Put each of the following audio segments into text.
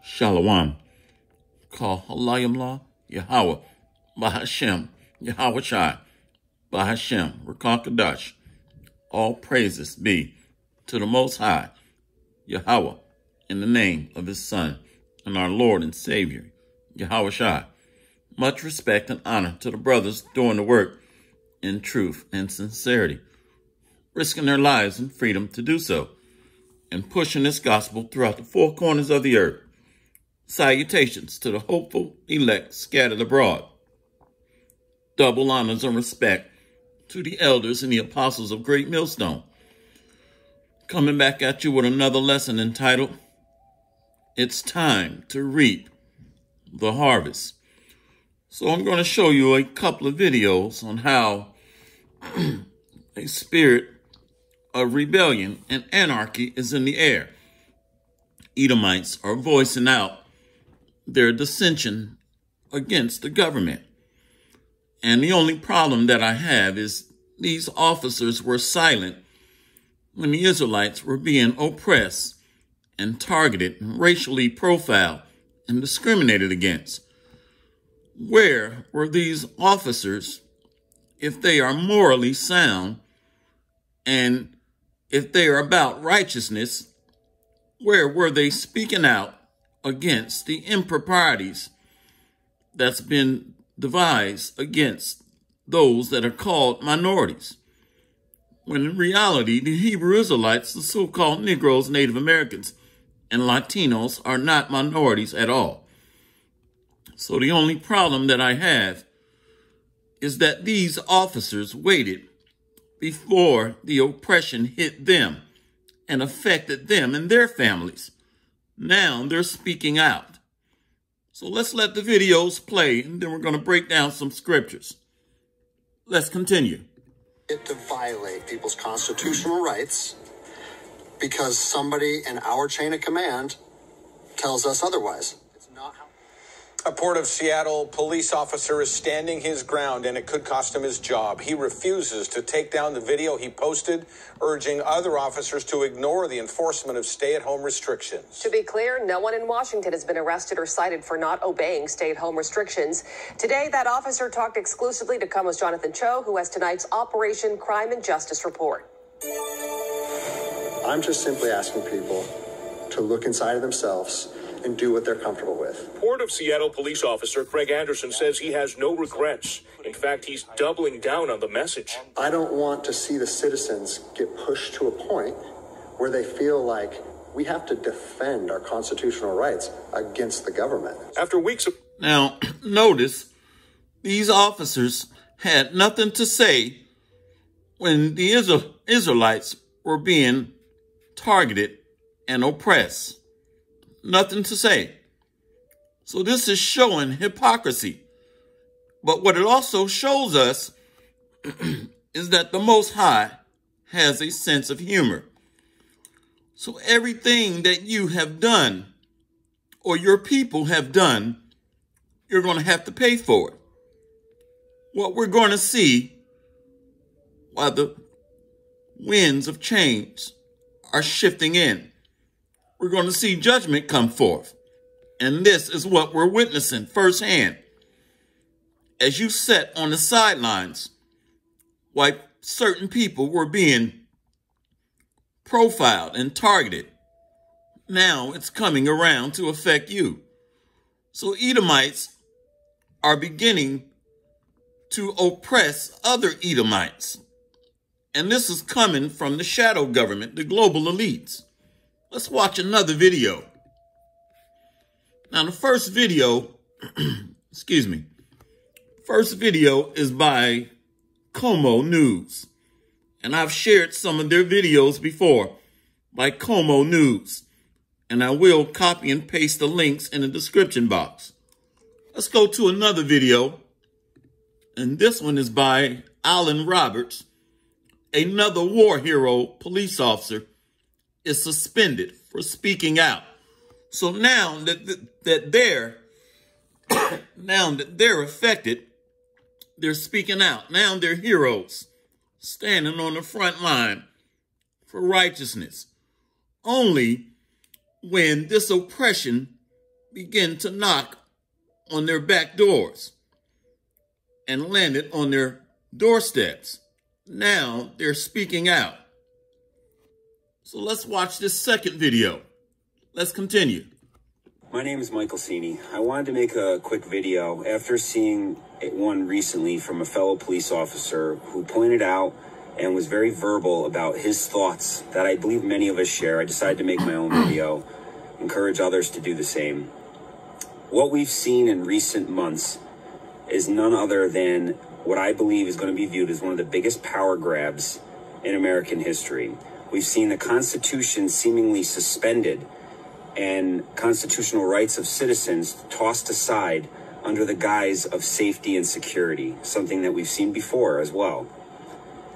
Shalom. Call Halayimlah, Yahweh, Bahashem, Yahweh Shai, Bahashem, Rakakadash. All praises be to the Most High, Yahweh, in the name of his Son and our Lord and Savior, Yahweh Shai. Much respect and honor to the brothers doing the work in truth and sincerity, risking their lives and freedom to do so, and pushing this gospel throughout the four corners of the earth. Salutations to the hopeful elect scattered abroad. Double honors and respect to the elders and the apostles of Great Millstone. Coming back at you with another lesson entitled, It's Time to Reap the Harvest. So I'm going to show you a couple of videos on how a spirit of rebellion and anarchy is in the air. Edomites are voicing out their dissension against the government. And the only problem that I have is these officers were silent when the Israelites were being oppressed and targeted and racially profiled and discriminated against. Where were these officers if they are morally sound and if they are about righteousness? Where were they speaking out against the improprieties that's been devised against those that are called minorities? When in reality, the Hebrew Israelites, the so-called Negroes, Native Americans, and Latinos are not minorities at all. So the only problem that I have is that these officers waited before the oppression hit them and affected them and their families. Now they're speaking out. So let's let the videos play, and then we're going to break down some scriptures. Let's continue. To violate people's constitutional rights because somebody in our chain of command tells us otherwise. It's not how. A Port of Seattle police officer is standing his ground, and it could cost him his job. He refuses to take down the video he posted, urging other officers to ignore the enforcement of stay-at-home restrictions. To be clear, no one in Washington has been arrested or cited for not obeying stay-at-home restrictions. Today, that officer talked exclusively to KOMO's Jonathan Cho, who has tonight's Operation Crime and Justice report. I'm just simply asking people to look inside of themselves and do what they're comfortable with. Port of Seattle police officer Craig Anderson says he has no regrets. In fact, he's doubling down on the message. I don't want to see the citizens get pushed to a point where they feel like we have to defend our constitutional rights against the government. After weeks of... Now, notice these officers had nothing to say when the Israelites were being targeted and oppressed. Nothing to say. So this is showing hypocrisy. But what it also shows us is that the Most High has a sense of humor. So everything that you have done or your people have done, you're going to have to pay for it. What we're going to see while the winds of change are shifting in, we're going to see judgment come forth. And this is what we're witnessing firsthand. As you sat on the sidelines, while certain people were being profiled and targeted, now it's coming around to affect you. So Edomites are beginning to oppress other Edomites. And this is coming from the shadow government, the global elites. Let's watch another video. Now, the first video, first video is by KOMO News. And I've shared some of their videos before by KOMO News. And I will copy and paste the links in the description box. Let's go to another video. And this one is by Alan Roberts. Another war hero police officer is suspended for speaking out. So now that they're affected, they're speaking out. Now they're heroes, standing on the front line for righteousness. Only when this oppression begin to knock on their back doors and landed on their doorsteps. Now they're speaking out. So let's watch this second video. Let's continue. My name is Michael Sweeney. I wanted to make a quick video after seeing one recently from a fellow police officer who pointed out and was very verbal about his thoughts that I believe many of us share. I decided to make my own video, encourage others to do the same. What we've seen in recent months is none other than what I believe is going to be viewed as one of the biggest power grabs in American history. We've seen the Constitution seemingly suspended and constitutional rights of citizens tossed aside under the guise of safety and security, something that we've seen before as well.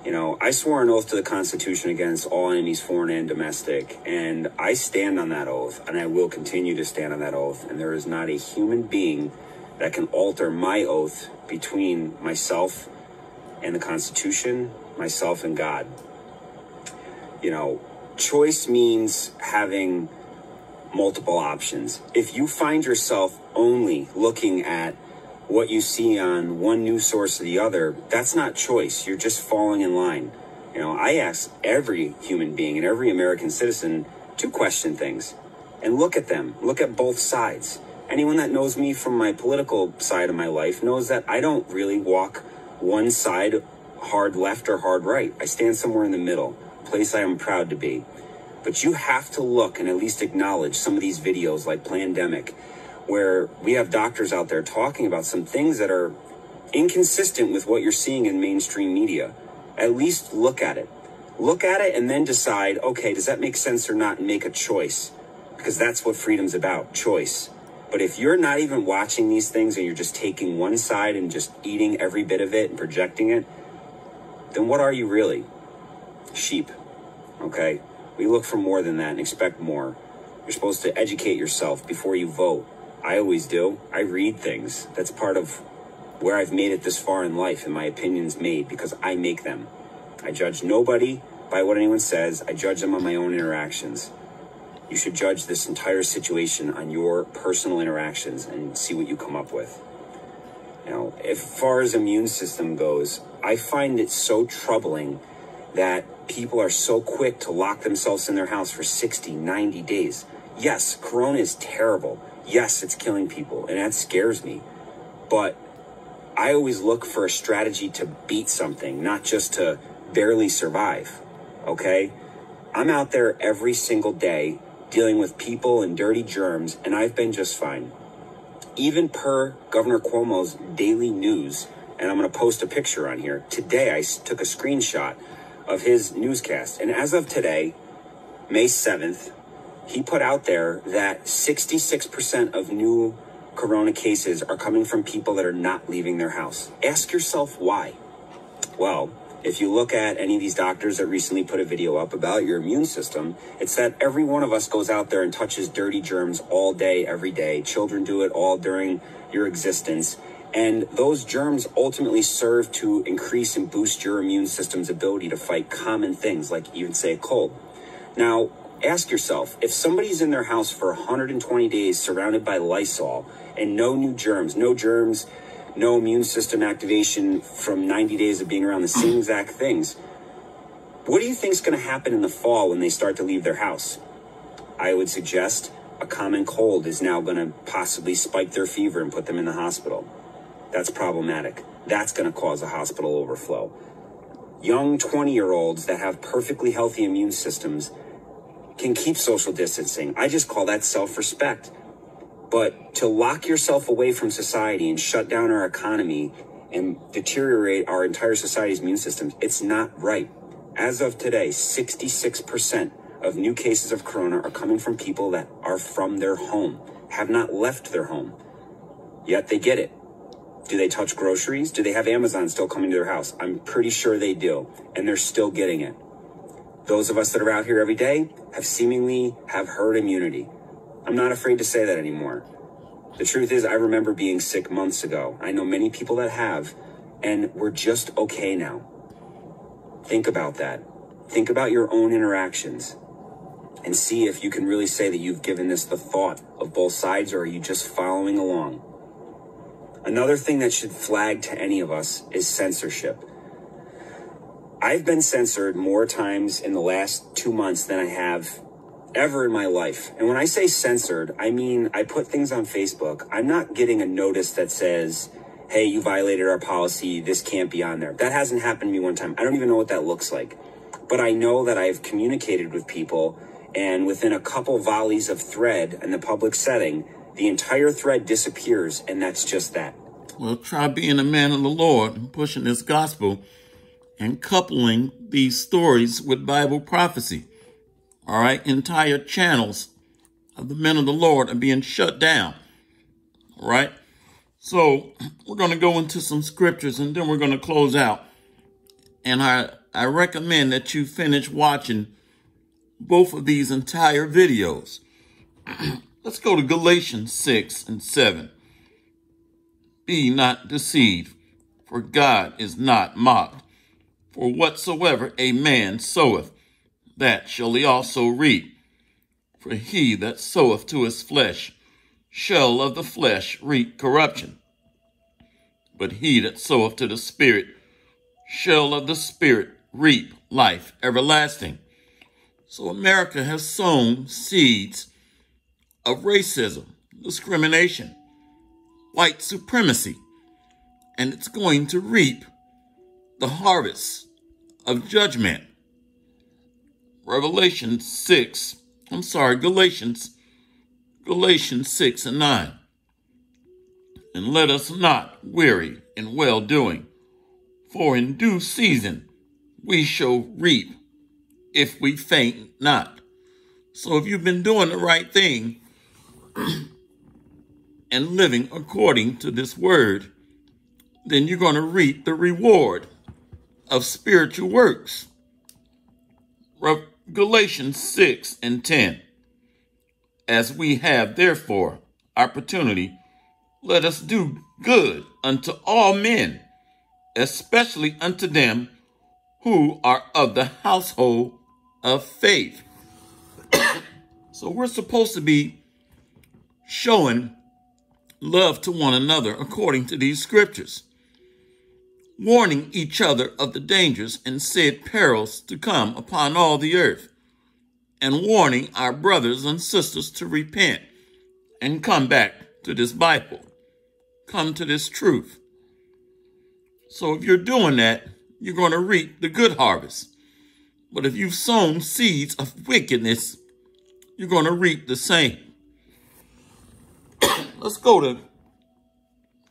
You know, I swore an oath to the Constitution against all enemies, foreign and domestic, and I stand on that oath, and I will continue to stand on that oath, and there is not a human being that can alter my oath between myself and the Constitution, myself and God. You know, choice means having multiple options. If you find yourself only looking at what you see on one news source or the other, that's not choice. You're just falling in line. You know, I ask every human being and every American citizen to question things and look at them, look at both sides. Anyone that knows me from my political side of my life knows that I don't really walk one side hard left or hard right. I stand somewhere in the middle, a place I am proud to be. But you have to look and at least acknowledge some of these videos like Plandemic, where we have doctors out there talking about some things that are inconsistent with what you're seeing in mainstream media. At least look at it. Look at it and then decide, okay, does that make sense or not, and make a choice? Because that's what freedom's about, choice. But if you're not even watching these things and you're just taking one side and just eating every bit of it and projecting it, then what are you really? Sheep, okay? We look for more than that and expect more. You're supposed to educate yourself before you vote. I always do. I read things. That's part of where I've made it this far in life and my opinions made because I make them. I judge nobody by what anyone says. I judge them on my own interactions. You should judge this entire situation on your personal interactions and see what you come up with. You know, as far as immune system goes, I find it so troubling that people are so quick to lock themselves in their house for 60, 90 days. Yes, Corona is terrible. Yes, it's killing people, and that scares me. But I always look for a strategy to beat something, not just to barely survive, okay? I'm out there every single day dealing with people and dirty germs, and I've been just fine. Even per Governor Cuomo's daily news, and I'm going to post a picture on here. Today, I took a screenshot of his newscast, and as of today, May 7th, he put out there that 66% of new Corona cases are coming from people that are not leaving their house. Ask yourself why. Well, if you look at any of these doctors that recently put a video up about your immune system, it's that every one of us goes out there and touches dirty germs all day, every day. Children do it all during your existence. And those germs ultimately serve to increase and boost your immune system's ability to fight common things like even say a cold. Now, ask yourself, if somebody's in their house for 120 days surrounded by Lysol and no new germs, no immune system activation from 90 days of being around the same exact things, what do you think is going to happen in the fall when they start to leave their house? I would suggest a common cold is now going to possibly spike their fever and put them in the hospital. That's problematic. That's going to cause a hospital overflow. Young 20-year-olds that have perfectly healthy immune systems can keep social distancing. I just call that self-respect. But to lock yourself away from society and shut down our economy and deteriorate our entire society's immune systems, it's not right. As of today, 66% of new cases of corona are coming from people that are from their home, have not left their home, yet they get it. Do they touch groceries? Do they have Amazon still coming to their house? I'm pretty sure they do, and they're still getting it. Those of us that are out here every day have herd immunity. I'm not afraid to say that anymore. The truth is, I remember being sick months ago. I know many people that have, and we're just okay now. Think about that. Think about your own interactions. and see if you can really say that you've given this the thought of both sides, or are you just following along? Another thing that should flag to any of us is censorship. I've been censored more times in the last 2 months than I have ever in my life. And when I say censored, I mean I put things on Facebook. I'm not getting a notice that says, hey, you violated our policy, this can't be on there. That hasn't happened to me one time. I don't even know what that looks like. But I know that I've communicated with people, and within a couple volleys of thread in the public setting, the entire thread disappears, and that's just that. Well, try being a man of the Lord and pushing this gospel and coupling these stories with Bible prophecy. All right, entire channels of the men of the Lord are being shut down. All right, so we're going to go into some scriptures and then we're going to close out. And I recommend that you finish watching both of these entire videos. Let's go to Galatians 6 and 7. Be not deceived, for God is not mocked. For whatsoever a man soweth, that shall he also reap. For he that soweth to his flesh shall of the flesh reap corruption. But he that soweth to the Spirit shall of the Spirit reap life everlasting. So America has sown seeds of racism, discrimination, white supremacy, and it's going to reap the harvest of judgment. Galatians 6 and 9. And let us not weary in well-doing, for in due season we shall reap if we faint not. So if you've been doing the right thing and living according to this word, then you're going to reap the reward of spiritual works. Galatians 6 and 10. As we have therefore opportunity, let us do good unto all men, especially unto them who are of the household of faith. So we're supposed to be showing love to one another according to these scriptures, warning each other of the dangers and said perils to come upon all the earth, and warning our brothers and sisters to repent and come back to this Bible, come to this truth. So if you're doing that, you're going to reap the good harvest. But if you've sown seeds of wickedness, you're going to reap the same. Let's go to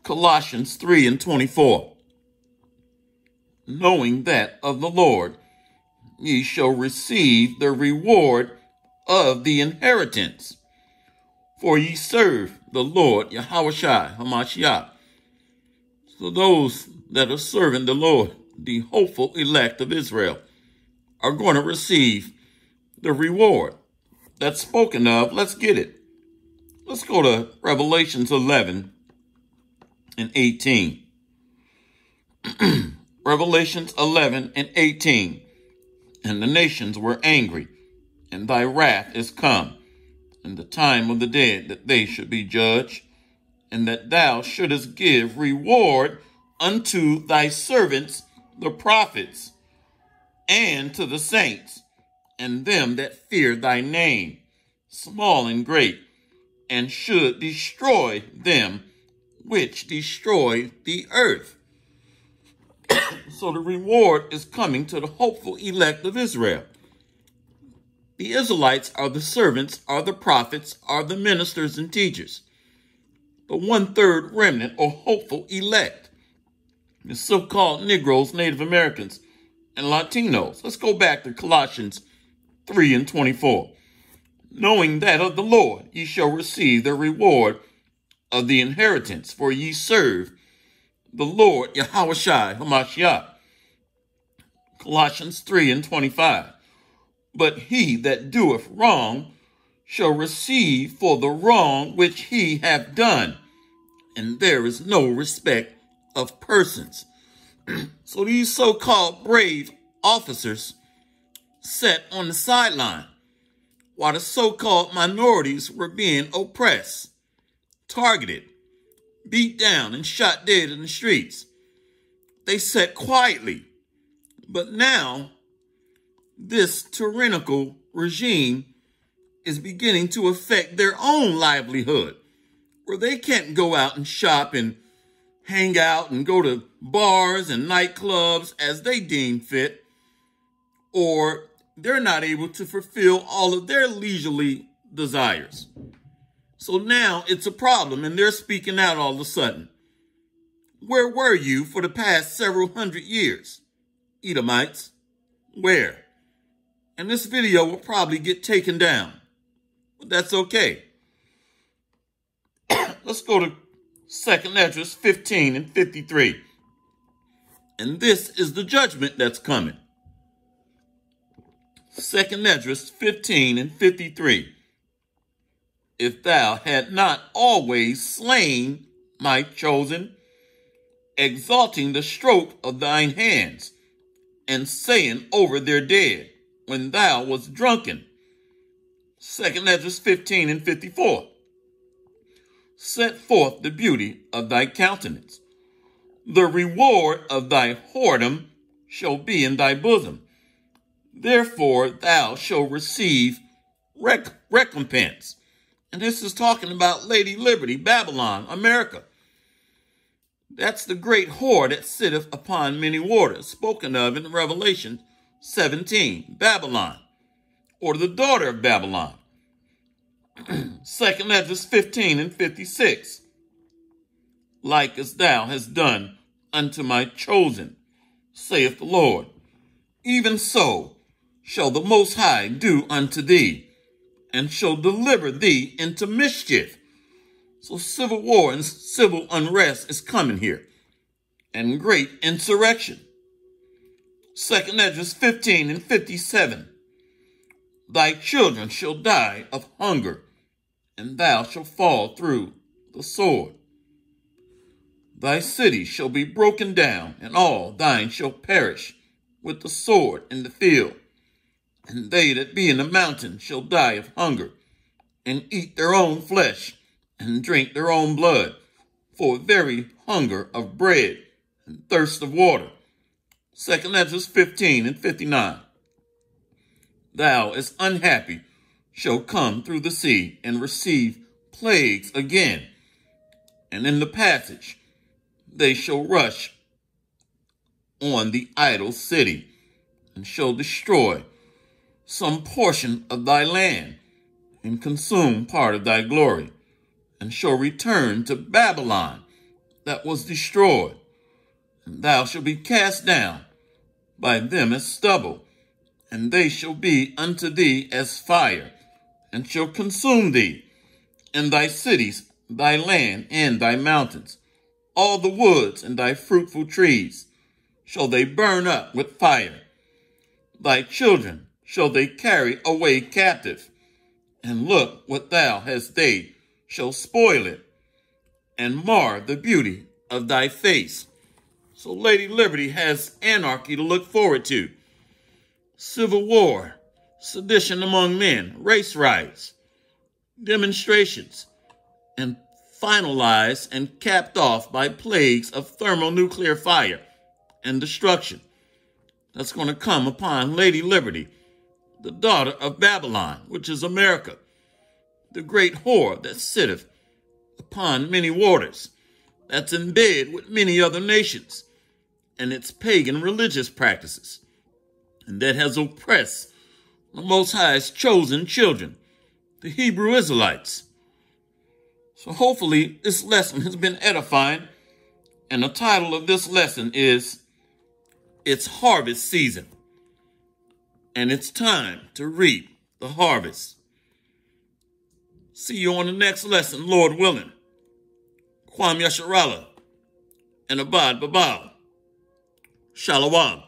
Colossians 3 and 24. Knowing that of the Lord ye shall receive the reward of the inheritance. For ye serve the Lord Yahushua HaMashiach. So those that are serving the Lord, the hopeful elect of Israel, are going to receive the reward that's spoken of. Let's get it. Let's go to Revelations 11 and 18. Revelations 11 and 18. And the nations were angry, and thy wrath is come, and the time of the dead that they should be judged, and that thou shouldest give reward unto thy servants, the prophets, and to the saints, and them that fear thy name, small and great, and should destroy them which destroy the earth. So the reward is coming to the hopeful elect of Israel. The Israelites are the servants, are the prophets, are the ministers and teachers. The 1/3 remnant or hopeful elect, the so-called Negroes, Native Americans, and Latinos. Let's go back to Colossians 3 and 24. Knowing that of the Lord ye shall receive the reward of the inheritance, for ye serve the Lord Yahushua HaMashiach. Colossians 3 and 25. But he that doeth wrong shall receive for the wrong which he hath done, and there is no respect of persons. So these so-called brave officers sat on the sideline while the so-called minorities were being oppressed, targeted, beat down, and shot dead in the streets. They sat quietly. But now, this tyrannical regime is beginning to affect their own livelihood, where they can't go out and shop and hang out and go to bars and nightclubs as they deem fit, or they're not able to fulfill all of their leisurely desires. So now it's a problem, and they're speaking out all of a sudden. Where were you for the past several hundred years, Edomites? Where? And this video will probably get taken down, but that's okay. Let's go to 2 Esdras 15 and 53. And this is the judgment that's coming. 2 Esdras 15 and 53. If thou had not always slain my chosen, exalting the stroke of thine hands, and saying over their dead, when thou wast drunken. 2 Esdras 15 and 54. Set forth the beauty of thy countenance. The reward of thy whoredom shall be in thy bosom. Therefore thou shalt receive recompense. And this is talking about Lady Liberty, Babylon, America. That's the great whore that sitteth upon many waters, spoken of in Revelation 17, Babylon, or the daughter of Babylon. 2 Esdras 15 and 56. Like as thou hast done unto my chosen, saith the Lord, even so shall the Most High do unto thee, and shall deliver thee into mischief. So civil war and civil unrest is coming here, and great insurrection. 2 Esdras 15 and 57. Thy children shall die of hunger, and thou shalt fall through the sword. Thy city shall be broken down, and all thine shall perish with the sword in the field. And they that be in the mountain shall die of hunger, and eat their own flesh, and drink their own blood, for very hunger of bread, and thirst of water. 2 Esdras 15 and 59. Thou as unhappy shall come through the sea, and receive plagues again. And in the passage they shall rush on the idle city, and shall destroy some portion of thy land, and consume part of thy glory, and shall return to Babylon that was destroyed. And thou shalt be cast down by them as stubble, and they shall be unto thee as fire, and shall consume thee, and thy cities, thy land, and thy mountains. All the woods and thy fruitful trees shall they burn up with fire. Thy children shall they carry away captive, and look what thou hast they shall spoil it, and mar the beauty of thy face. So Lady Liberty has anarchy to look forward to. Civil war, sedition among men, race riots, demonstrations, and finalized and capped off by plagues of thermonuclear fire and destruction. That's going to come upon Lady Liberty, the daughter of Babylon, which is America, the great whore that sitteth upon many waters, that's in bed with many other nations and its pagan religious practices, and that has oppressed the Most High's chosen children, the Hebrew Israelites. So hopefully this lesson has been edifying, and the title of this lesson is It's Harvest Season, and it's time to reap the harvest. See you on the next lesson, Lord willing. Kwam Yasharala and Abad Babal. Shalom.